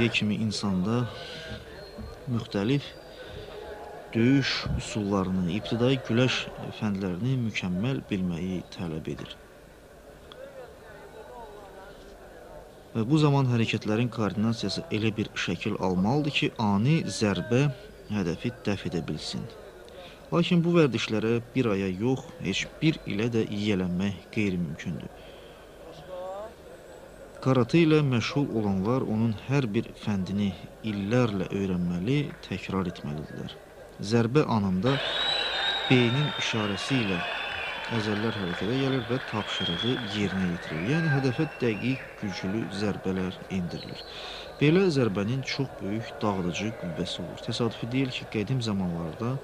indiyə kimi insanda müxtəlif döyüş üsullarını, ibtidai güləş fəndlərini mükəmməl bilməyi tələb edir. Və bu zaman hərəkətlərin koordinasiyası elə bir şəkil almalıdır ki, ani zərbə hədəfi dəf edə bilsin. Lakin bu vərdişlərə bir aya yox, heç bir ilə də yiyələnmək qeyri-mümkündür. Karate ilə məşğul olanlar onun hər bir fəndini illərlə öyrənməli, təkrar etməlidirlər. Zərbə anında beynin işarəsi ilə əzəllər hərəkətə gəlir və tapşırığı yerinə yetirilir. Yəni, hədəfə dəqiq, güclü zərbələr indirilir. Belə zərbənin çox böyük dağıdıcı qüvvəsi olur. Təsadüfi deyil ki, qədim zamanlarda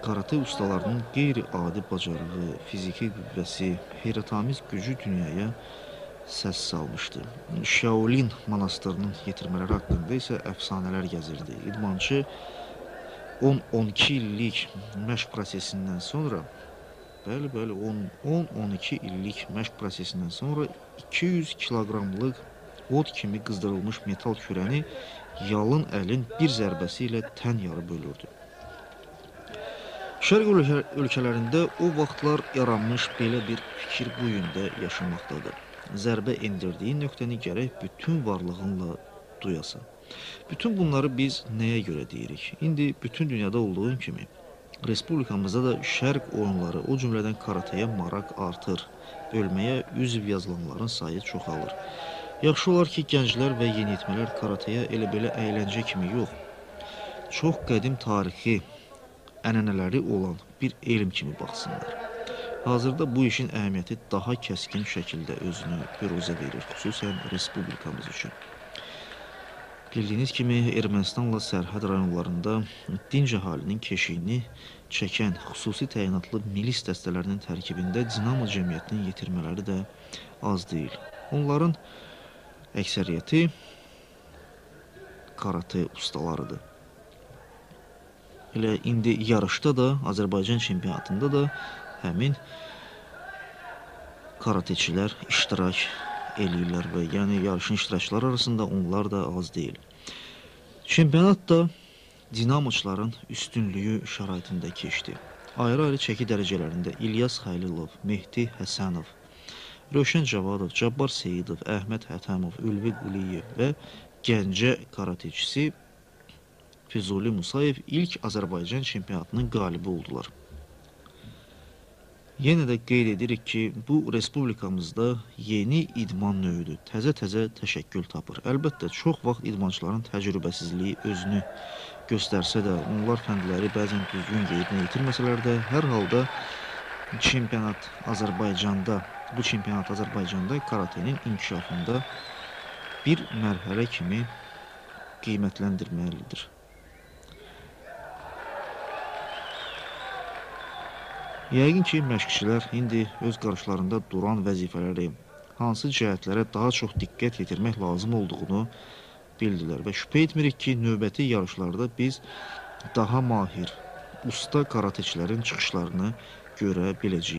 karate ustalarının qeyri-adi bacarığı, fiziki qüvvəsi, heyrətamiz gücü dünyaya səs salmışdı. Shaolin monastırının yetirmələri haqqında isə əfsanələr gəzirdi. İdmançı 10-12 illik məşq prosesindən sonra, 10-12 illik məşq prosesindən sonra 200 kiloqramlıq od kimi qızdırılmış metal kürəni yalın əlin bir zərbəsi ilə tən yarı bölürdü. Şərq ölkələrində o vaxtlar yaranmış belə bir fikir bu yöndə yaşamaqdadır. Zərbə endirdiyin nöqtəni gərək bütün varlığınla duyasan. Bütün bunları biz nəyə görə deyirik? İndi bütün dünyada olduğu kimi, Respublikamızda da şərq oyunları, o cümlədən karateyə maraq artır. Bölməyə üzv yazılanların sayı çoxalır. Yaxşı olar ki, gənclər və yeniyetmələr karateyə elə belə əyləncə kimi yox, çox qədim tarixi, ənənələri olan bir elm kimi baxsınlar. Hazırda bu işin əhəmiyyəti daha kəskin şəkildə özünü büruzə verir, xüsusən Respublikamız üçün. Bildiyiniz kimi, Ermənistanla sərhəd rayonlarında dinc əhalinin keşiyini çəkən xüsusi təyinatlı milis dəstələrinin tərkibində Dinamo cəmiyyətinin yetirmələri də az deyil. Onların əksəriyyəti karate ustalarıdır. Elə indi yarışda da, Azərbaycan çempionatında da həmin karateçilər iştirak eləyirlər və yəni yarışın iştirakçıları arasında onlar da az deyil. Çempionat da dinamoçların üstünlüyü şəraitində keçdi. Ayrı-ayrı çəki dərəcələrində İlyas Xəlilov, Mehdi Həsənov, Rövşən Cavadov, Cabbar Seyidov, Əhməd Hətəmov, Ülvi Quliyev və Gəncə karateçisi Füzuli Musayev ilk Azərbaycan çempionatının qalibi oldular. Yenə də qeyd edirik ki, bu Respublikamızda yeni idman növüdür, təzə-təzə təşəkkül tapır. Əlbəttə, çox vaxt idmançıların təcrübəsizliyi özünü göstərsə də, onlar fəndləri bəzən düzgün yerinə yetirməsələr də, hər halda bu çempionat Azərbaycanda karatenin inkişafında bir mərhələ kimi qiymətləndirməlidir. Yəqin ki, məşqçilər indi öz qarşılarında duran vəzifələri, hansı cəhətlərə daha çox diqqət yetirmək lazım olduğunu bildilər və şübhə etmirik ki, növbəti yarışlarda biz daha mahir, usta karateçilərin çıxışlarını görə biləcəyik.